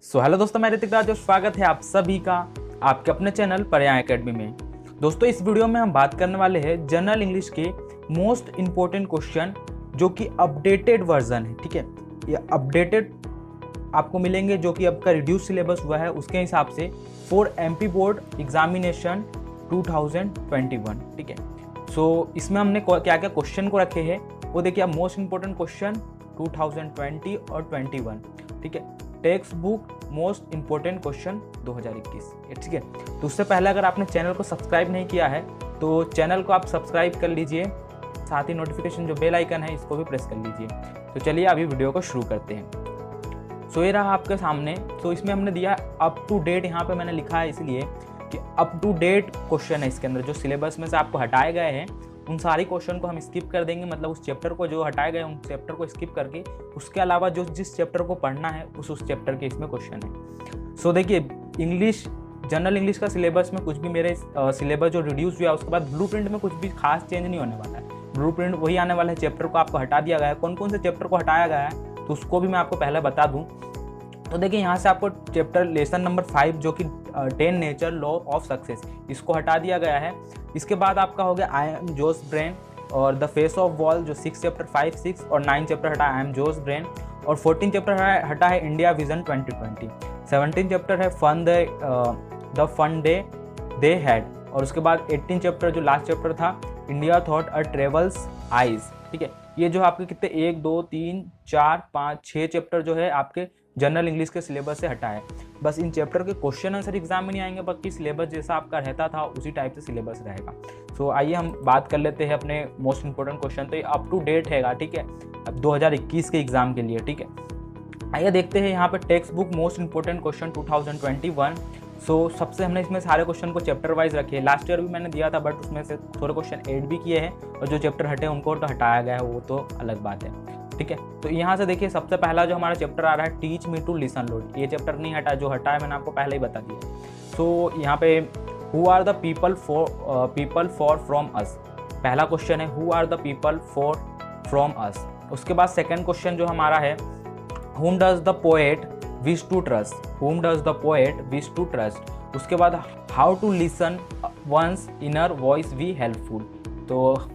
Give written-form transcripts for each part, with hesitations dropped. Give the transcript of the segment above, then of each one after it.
Hello दोस्तों, मैं ऋतिक राज और स्वागत है आप सभी का आपके अपने चैनल पर्याय एकेडमी में। दोस्तों, इस वीडियो में हम बात करने वाले हैं जनरल इंग्लिश के मोस्ट इम्पोर्टेंट क्वेश्चन जो कि अपडेटेड वर्जन है। ठीक है, ये अपडेटेड आपको मिलेंगे जो कि आपका रिड्यूस सिलेबस हुआ है उसके हिसाब से फॉर एमपी बोर्ड एग्जामिनेशन 2021। ठीक है, सो इसमें हमने क्या क्या क्वेश्चन को रखे हैं वो देखिए आप। मोस्ट इम्पोर्टेंट क्वेश्चन 2020 और 21। ठीक है, text book most important question 2021। ठीक है, तो उससे पहले अगर आपने चैनल को सब्सक्राइब नहीं किया है तो चैनल को आप सब्सक्राइब कर लीजिए, साथ ही नोटिफिकेशन जो बेल आइकन है इसको भी प्रेस कर लीजिए। तो चलिए अभी वीडियो को शुरू करते हैं। सो ये रहा आपके सामने। तो इसमें हमने दिया अप टू डेट, यहाँ पे मैंने लिखा है इसलिए कि अप टू डेट क्वेश्चन है इसके अंदर। जो सिलेबस में से आपको हटाए गए हैं उन सारी क्वेश्चन को हम स्किप कर देंगे, मतलब उस चैप्टर को जो हटाए गए उन चैप्टर को स्किप करके उसके अलावा जो जिस चैप्टर को पढ़ना है उस चैप्टर के इसमें क्वेश्चन है। सो देखिए, इंग्लिश जनरल इंग्लिश का सिलेबस में कुछ भी मेरे सिलेबस जो रिड्यूस हुआ उसके बाद ब्लूप्रिंट में कुछ भी खास चेंज नहीं होने वाला है। ब्लूप्रिंट वही आने वाला है, चैप्टर को आपको हटा दिया गया है। कौन कौन से चैप्टर को हटाया गया है तो उसको भी मैं आपको पहले बता दूँ। तो देखिए, यहाँ से आपको चैप्टर लेसन नंबर 5 जो कि 10 नेचर लॉ ऑफ सक्सेस, इसको हटा दिया गया है। इसके बाद आपका हो गया आई एम जोस ब्रेन और द फेस ऑफ वॉल, जो 6 चैप्टर 5, 6 और 9 चैप्टर हटा आई एम जोस ब्रेन। और 14 चैप्टर हटा है इंडिया विजन 2020। 17 चैप्टर है the fun day they had. और उसके बाद 18 चैप्टर जो लास्ट चैप्टर था India through a traveller's eyes. ठीक है, ये जो आपके कितने 1 2 3 4 5 6 चैप्टर जो है आपके जनरल इंग्लिश के सिलेबस से हटा है। बस इन चैप्टर के क्वेश्चन आंसर एग्जाम में नहीं आएंगे, बाकी सिलेबस जैसा आपका रहता था उसी टाइप से सिलेबस रहेगा। सो आइए हम बात कर लेते हैं अपने मोस्ट इंपोर्टेंट क्वेश्चन। तो ये अप टू डेट हैगा। ठीक है, अब 2021 के एग्जाम के लिए। ठीक है, आइए देखते हैं यहाँ पे text book most important question 2021। सो सबसे हमने इसमें सारे क्वेश्चन को चैप्टर वाइज रखे हैं। लास्ट ईयर भी मैंने दिया था बट उसमें से थोड़े क्वेश्चन ऐड भी किए हैं और जो चैप्टर हटे उनको तो हटाया गया है, वो तो अलग बात है। ठीक है, तो यहाँ से देखिए सबसे पहला जो हमारा चैप्टर आ रहा है teach me to listen load. ये चैप्टर नहीं हटा, जो हटा है मैंने आपको पहले ही बता दिया। सो यहाँ पे who are the people for from us, पहला क्वेश्चन है who are the people for from us. उसके बाद सेकंड क्वेश्चन जो हमारा है whom does the poet wish to trust, whom does the poet wish to trust। उसके बाद how to listen one's inner voice be helpful। तो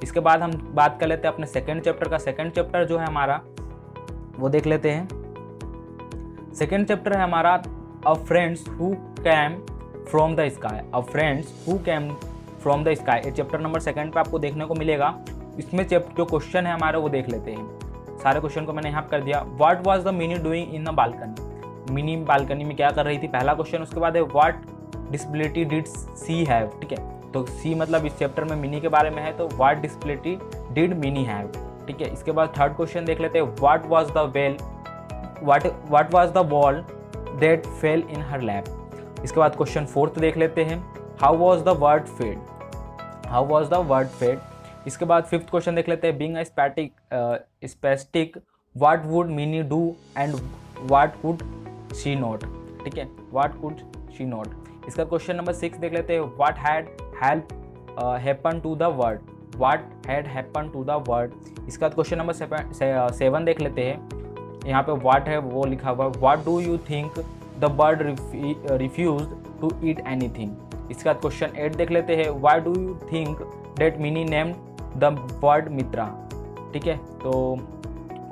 इसके बाद हम बात कर लेते हैं अपने सेकंड चैप्टर का। सेकंड चैप्टर जो है हमारा वो देख लेते हैं। सेकंड चैप्टर है हमारा a friends who came from the sky, a friends who came from the sky. ये चैप्टर नंबर सेकंड पे आपको देखने को मिलेगा। इसमें जो क्वेश्चन है हमारे वो देख लेते हैं। सारे क्वेश्चन को मैंने यहाँ कर दिया। What was the mini doing in the balcony, mini balcony में क्या कर रही थी, पहला क्वेश्चन। उसके बाद है what disability did she have. ठीक है, तो सी मतलब इस चैप्टर में मिनी के बारे में है, तो what disability did Mini have. ठीक है, इसके बाद थर्ड क्वेश्चन देख लेते हैं what was the wall that fell in her lap. इसके बाद क्वेश्चन फोर्थ देख लेते हैं how was the world fed, how was the world fed. इसके बाद फिफ्थ क्वेश्चन देख लेते हैं being spastic what would Mini do and what could she not. ठीक है, व्हाट कुड शी नॉट। इसका क्वेश्चन नंबर 6 देख लेते हैं what had happen to the world, what had happen to the world. इसका क्वेश्चन नंबर 7 देख लेते हैं। यहाँ पे व्हाट है वो लिखा हुआ, what do you think the bird refused to eat anything. इसका क्वेश्चन 8 देख लेते हैं why do you think that Mini named the word Mitra. ठीक है, तो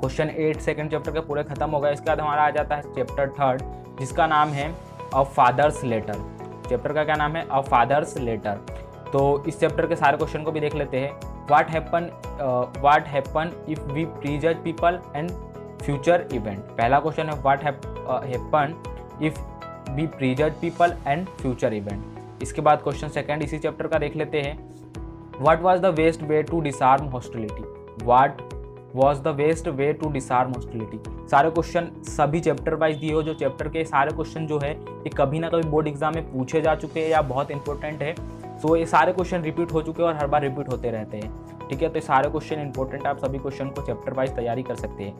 क्वेश्चन 8 सेकंड चैप्टर के पूरे खत्म हो गए। इसके बाद हमारा आ जाता है चैप्टर 3 जिसका नाम है अ फादर्स लेटर। चैप्टर का क्या नाम है, अ फादर्स लेटर। तो इस चैप्टर के सारे क्वेश्चन को भी देख लेते हैं। What happen if we prejudge people and future event. पहला क्वेश्चन है what happen if we prejudge people and future event. इसके बाद क्वेश्चन सेकंड इसी चैप्टर का देख लेते हैं what was the best way to disarm hostility, what was the best way to disarm hostility. सारे क्वेश्चन सभी चैप्टर वाइज दिए हो। जो चैप्टर के सारे क्वेश्चन जो है ये कभी ना कभी बोर्ड एग्जाम में पूछे जा चुके हैं या बहुत इंपॉर्टेंट है। सो ये सारे क्वेश्चन रिपीट हो चुके हैं और हर बार रिपीट होते रहते हैं। ठीक है, तो ये सारे क्वेश्चन इंपॉर्टेंट है, आप सभी क्वेश्चन को चैप्टर वाइज तैयारी कर सकते हैं।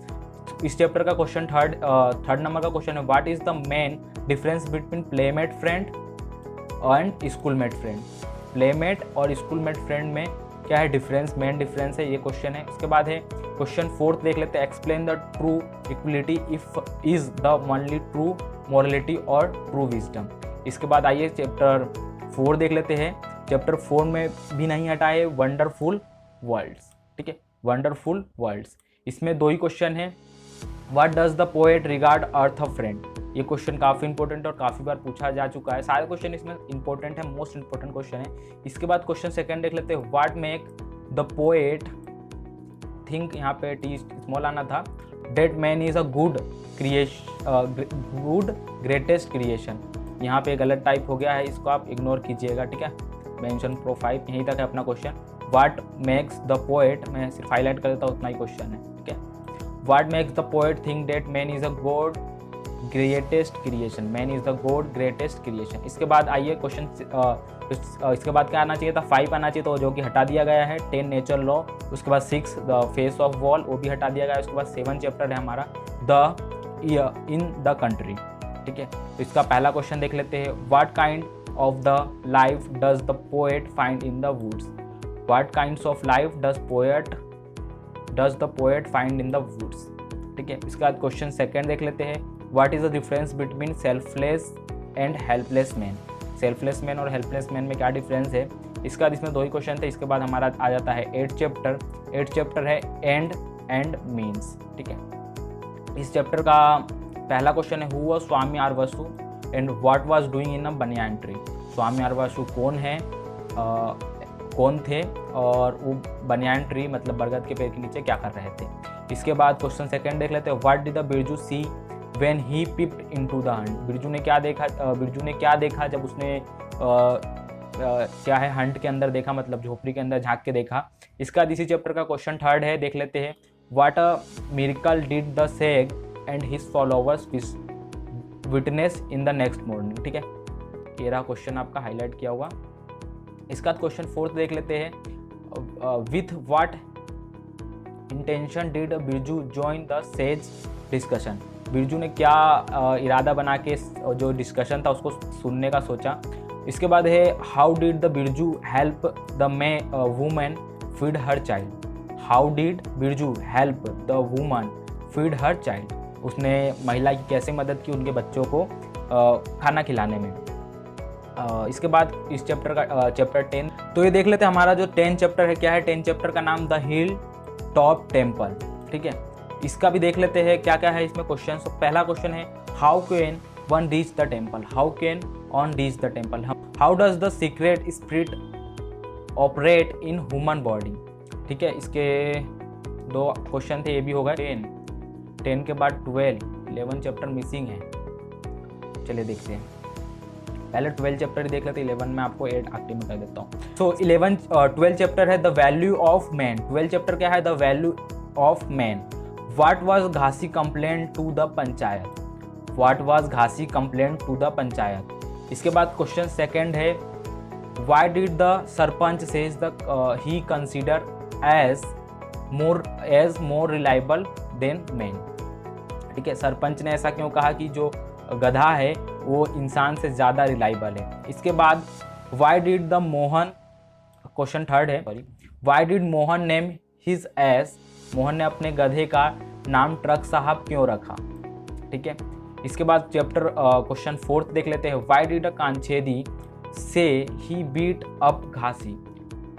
इस चैप्टर का क्वेश्चन थर्ड नंबर का क्वेश्चन है what is the main difference between playmate friend and schoolmate friend. Playmate और स्कूलमेट फ्रेंड में क्या है डिफरेंस, मेन डिफरेंस है, ये क्वेश्चन है। उसके बाद है क्वेश्चन 4 देख लेते हैं, explain the true equality if is the only true morality और ट्रू विजडम। इसके बाद आइए चैप्टर 4 देख लेते हैं। चैप्टर 4 में भी नहीं हटा है वंडरफुल वर्ल्ड्स, ठीक है, वंडरफुल वर्ल्ड्स। इसमें 2 ही क्वेश्चन है। What does the poet regard earth a friend, ये क्वेश्चन काफ़ी इंपॉर्टेंट और काफ़ी बार पूछा जा चुका है। सारे क्वेश्चन इसमें इंपॉर्टेंट है, मोस्ट इंपॉर्टेंट क्वेश्चन है। इसके बाद क्वेश्चन 2 देख लेते हैं, what make the poet think, यहाँ पे टी स्मॉल आना था, that man is a good good greatest creation. यहाँ पे गलत टाइप हो गया है, इसको आप इग्नोर कीजिएगा, ठीक है। मेंशन प्रोफाइल यहीं तक है अपना question. What makes the poet, मैं सिर्फ हाईलाइट कर देता हूँ, उतना ही क्वेश्चन है, ठीक है। What makes the poet think that man is a God greatest creation, man is the God greatest creation. इसके बाद आइए क्वेश्चन, इसके बाद क्या आना चाहिए था, 5 आना चाहिए, तो जो कि हटा दिया गया है, 10 नेचर लॉ। उसके बाद 6 द फेस ऑफ वॉल, वो भी हटा दिया गया है। उसके बाद 7 चैप्टर है हमारा द इन द कंट्री, ठीक है। तो इसका पहला क्वेश्चन देख लेते हैं, what kind of the life does the poet find in the woods, what kinds of life does the poet find in the woods, ठीक है। इसके बाद क्वेश्चन 2 देख लेते हैं, what is the difference between selfless and helpless man, selfless man और helpless man में क्या डिफरेंस है। इसके बाद इसमें 2 ही क्वेश्चन थे। इसके बाद हमारा आ जाता है 8 चैप्टर है एंड मीन्स, ठीक है। इस चैप्टर का पहला क्वेश्चन है, who was Swami R Vasu and what was doing in a banyan tree. Swami R वसु कौन है, कौन थे, और वो बनियान ट्री मतलब बरगद के पेड़ के नीचे क्या कर रहे थे। इसके बाद क्वेश्चन 2 देख लेते हैं, what did the Birju see when he peeped into the hunt, Birju ने क्या देखा जब उसने क्या है हंट के अंदर देखा, मतलब झोपड़ी के अंदर झांक के देखा। इसका बाद इसी चैप्टर का क्वेश्चन 3 है, देख लेते हैं, what a miracle did the सेग and his followers witness in the next morning, ठीक है। ये रहा क्वेश्चन आपका हाईलाइट किया हुआ। इसका क्वेश्चन 4 देख लेते हैं, with what intention did Birju join the sage discussion, Birju ने क्या इरादा बना के जो डिस्कशन था उसको सुनने का सोचा। इसके बाद है, how did the Birju help the woman feed her child, how did Birju help the woman feed her child, उसने महिला की कैसे मदद की उनके बच्चों को खाना खिलाने में। इसके बाद इस चैप्टर का चैप्टर 10, तो ये देख लेते हैं हमारा जो 10 चैप्टर है क्या है। 10 चैप्टर का नाम द हिल टॉप टेम्पल, ठीक है। इसका भी देख लेते हैं क्या क्या है इसमें क्वेश्चन। तो पहला क्वेश्चन है, how can one reach the temple, how can on reach the temple, how does the secret spirit operate in human body, ठीक है। इसके 2 क्वेश्चन थे, ये भी होगा। 10 के बाद 11 चैप्टर मिसिंग है, चलिए देखते हैं। पहले 12 चैप्टर देख लेते हैं, 11 में आपको एड एक्टिव में कर देता हूँ। सो 12 चैप्टर है the value of man, 12 chapter क्या है, the value of man. What was Ghasi complaint to the panchayat, what was Ghasi complaint to the panchayat. इसके बाद क्वेश्चन 2 है, why did the sarpanch says the he consider as more reliable than man, ठीक है। सरपंच ने ऐसा क्यों कहा कि जो गधा है वो इंसान से ज़्यादा रिलायबल है। इसके बाद Y did the Mohan, question 3 है, sorry, why did Mohan name his ass, Mohan ने अपने गधे का नाम ट्रक साहब क्यों रखा, ठीक है। इसके बाद चैप्टर क्वेश्चन 4 देख लेते हैं, वाई डिड कांछेदी से ही बीट अप घासी,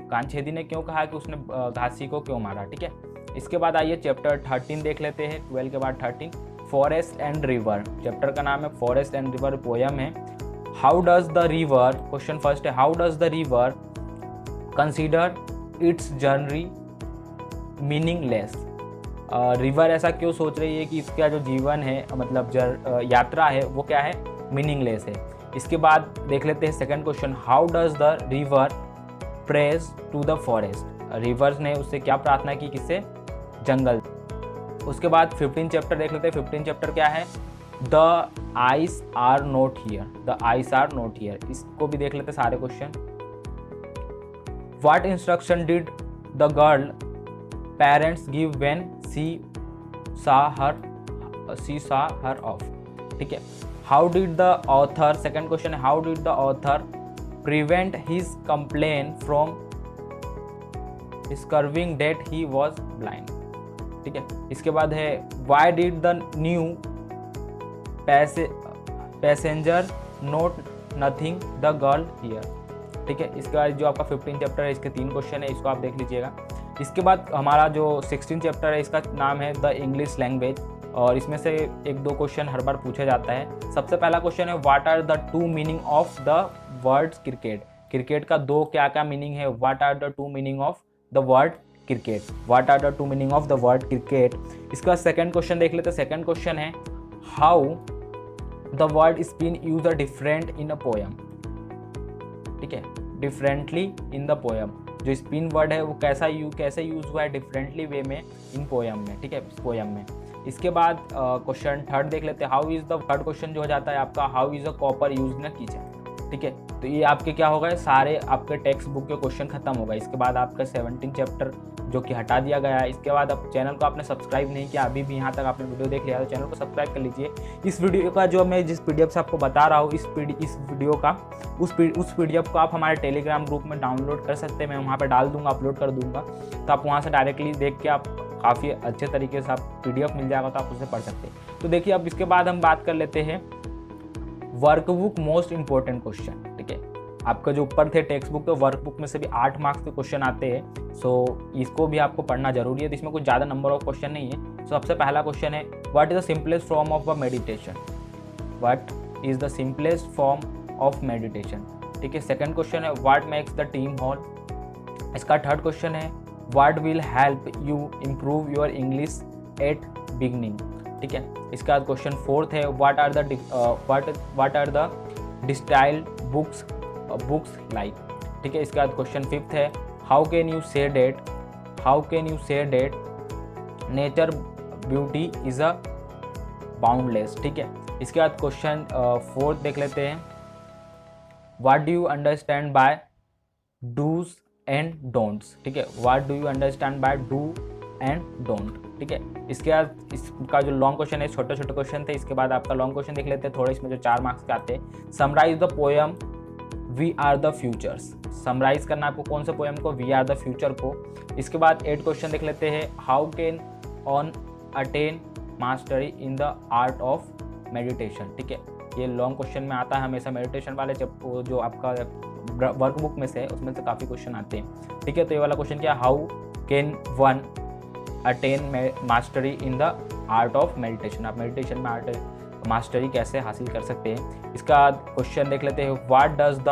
कांछेदी ने क्यों कहा कि उसने घासी को क्यों मारा, ठीक है। इसके बाद आइए चैप्टर 13 देख लेते हैं, 12 के बाद 13, फॉरेस्ट एंड रिवर, चैप्टर का नाम है फॉरेस्ट एंड रिवर, पोयम है। How does the river, question 1 है, how does the river consider it's journey meaningless, river ऐसा क्यों सोच रही है कि इसका जो जीवन है मतलब यात्रा है वो क्या है, मीनिंगलेस है। इसके बाद देख लेते हैं 2nd question, how does the river praise to the forest, rivers ने उससे क्या प्रार्थना की, किससे, जंगल। उसके बाद 15 चैप्टर देख लेते हैं, 15 चैप्टर क्या है, the ice are not here, the ice are not here, इसको भी देख लेते हैं सारे question. What instruction did the girl parents give when she saw her off, ठीक है। How did the author, 2nd question है, how did the author prevent his complain from discovering that he was blind. ठीक है, इसके बाद है why did the new passenger note nothing the girl here. ठीक है, इसके बाद जो आपका 15 चैप्टर है इसके 3 क्वेश्चन है, इसको आप देख लीजिएगा। इसके बाद हमारा जो 16 चैप्टर है इसका नाम है द इंग्लिश लैंग्वेज, और इसमें से 1-2 क्वेश्चन हर बार पूछा जाता है। सबसे पहला क्वेश्चन है what are the 2 meaning of the words cricket. Cricket का 2 क्या क्या मीनिंग है, what are the 2 meaning of the word cricket, what are the 2 meaning of the word cricket. इसके बाद सेकंड क्वेश्चन देख लेते हैं। सेकंड क्वेश्चन है how the word spin use different in a poem. ठीक है, डिफरेंटली इन द पोएम, जो spin word है वो कैसे यूज हुआ है डिफरेंटली वे में इन पोएम में। ठीक है, पोएम में। इसके बाद क्वेश्चन थर्ड देख लेते हैं। How is the third question जो हो जाता है आपका, how is a copper use in kitchen. ठीक है, तो ये आपके क्या होगा, सारे आपके टेक्स्ट बुक के क्वेश्चन खत्म होगा। इसके बाद आपका 17 चैप्टर जो कि हटा दिया गया है। इसके बाद आप चैनल को आपने सब्सक्राइब नहीं किया, अभी भी यहाँ तक आपने वीडियो देख लिया तो चैनल को सब्सक्राइब कर लीजिए। इस वीडियो का जो मैं जिस PDF से आपको बता रहा हूँ, इस वीडियो का उस PDF को आप हमारे टेलीग्राम ग्रुप में डाउनलोड कर सकते हैं। मैं वहाँ पर डाल दूंगा, अपलोड कर दूंगा, तो आप वहाँ से डायरेक्टली देख के आप काफ़ी अच्छे तरीके से आप PDF मिल जाएगा तो आप उसे पढ़ सकते हैं। तो देखिए अब इसके बाद हम बात कर लेते हैं वर्कबुक मोस्ट इंपॉर्टेंट क्वेश्चन। ठीक है, आपका जो ऊपर थे टेक्स्ट बुक, तो वर्कबुक में से भी 8 मार्क्स के क्वेश्चन आते हैं, सो इसको भी आपको पढ़ना जरूरी है। तो इसमें कुछ ज़्यादा नंबर ऑफ क्वेश्चन नहीं है। सबसे पहला क्वेश्चन है what is the simplest form of a meditation. What is the simplest form of meditation. ठीक है, सेकंड क्वेश्चन है what makes the team whole. इसका थर्ड क्वेश्चन है what will help you improve your English at beginning. ठीक है, इसका बाद question fourth है what are the distilled books like. ठीक है, इसके बाद क्वेश्चन फिफ्थ है how can you say that nature beauty is a boundless. ठीक है, इसके बाद क्वेश्चन फोर्थ देख लेते हैं what do you understand by dos and don'ts. ठीक है, what do you understand by do and don't. ठीक है, इसके बाद इसका जो लॉन्ग क्वेश्चन है, छोटे छोटे क्वेश्चन थे। इसके बाद आपका लॉन्ग क्वेश्चन देख लेते हैं थोड़े, इसमें जो 4 मार्क्स के आते हैं। Summarise the poem we are the futures. Summarise करना आपको कौन से पोएम को, वी आर द फ्यूचर को। इसके बाद 8 क्वेश्चन देख लेते हैं how can on attain mastery in the art of meditation. ठीक है, ये लॉन्ग क्वेश्चन में आता है हमेशा मेडिटेशन वाले, जब जो आपका वर्कबुक में से है उसमें से काफ़ी क्वेश्चन आते हैं। ठीक है, तो ये वाला क्वेश्चन क्या, how can one attain mastery in the art of meditation. आप मेडिटेशन में आर्ट मास्टरी कैसे हासिल कर सकते हैं। इसका क्वेश्चन देख लेते हैं what does the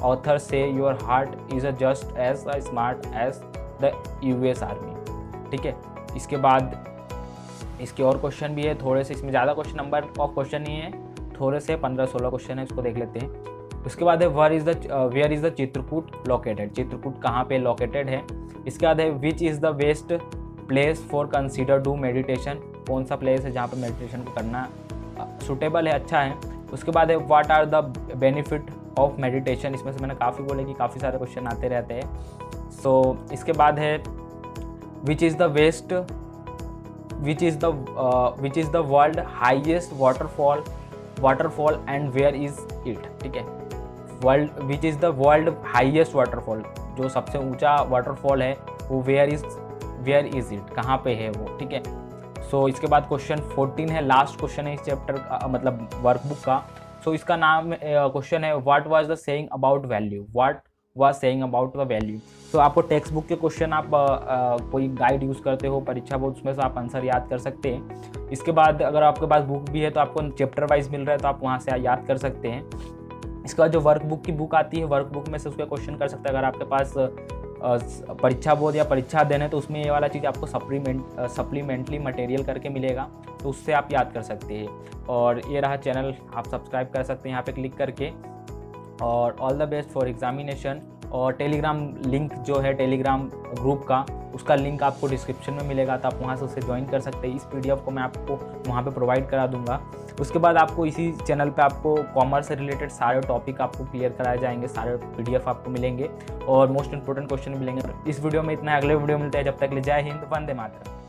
author say your heart is just as smart as the US army. ठीक है, इसके बाद इसके और क्वेश्चन भी है थोड़े से, इसमें ज़्यादा क्वेश्चन नंबर ऑफ क्वेश्चन नहीं है, थोड़े से 15-16 क्वेश्चन है, इसको देख लेते हैं। उसके बाद है where is the Chitrakoot located. Chitrakoot कहाँ पे लोकेटेड है। इसके बाद है which is the best place for consider do meditation. कौन सा प्लेस है जहाँ पर मेडिटेशन को करना सूटेबल है, अच्छा है। उसके बाद है what are the benefit of meditation. इसमें से मैंने काफ़ी बोले कि काफ़ी सारे क्वेश्चन आते रहते हैं। सो इसके बाद है which is the world highest waterfall and where is it. ठीक है, which is the world highest waterfall, जो सबसे ऊंचा वाटरफॉल है वो वेयर इज इट, कहाँ पे है वो। ठीक है, सो इसके बाद क्वेश्चन 14 है, लास्ट क्वेश्चन है इस चैप्टर का, मतलब वर्कबुक का। सो इसका नाम क्वेश्चन है what was the saying about value. What was saying about the value. तो आपको टेक्स्ट बुक के क्वेश्चन आप कोई गाइड यूज़ करते हो परीक्षा बोर्ड, उसमें से आप आंसर याद कर सकते हैं। इसके बाद अगर आपके पास बुक भी है तो आपको चैप्टर वाइज मिल रहा है तो आप वहाँ से याद कर सकते हैं। इसके बाद जो वर्कबुक की बुक आती है, वर्कबुक में से उसका क्वेश्चन कर सकते हैं। अगर आपके पास परीक्षा बोर्ड या परीक्षा देने तो उसमें ये वाला चीज़ आपको सप्लीमेंटली मटेरियल करके मिलेगा, तो उससे आप याद कर सकते हैं। और ये रहा चैनल, आप सब्सक्राइब कर सकते हैं यहाँ पे क्लिक करके। और all the best for examination. और टेलीग्राम लिंक जो है टेलीग्राम ग्रुप का, उसका लिंक आपको डिस्क्रिप्शन में मिलेगा, तो आप वहाँ से उसे ज्वाइन कर सकते हैं। इस PDF को मैं आपको वहाँ पे प्रोवाइड करा दूंगा। उसके बाद आपको इसी चैनल पे आपको कॉमर्स से रिलेटेड सारे टॉपिक आपको क्लियर कराए जाएंगे, सारे PDF आपको मिलेंगे और मोस्ट इंपोर्टेंट क्वेश्चन मिलेंगे। इस वीडियो में इतना, अगले वीडियो मिलते हैं, जब तक ले जय हिंद, वंदे मातरम।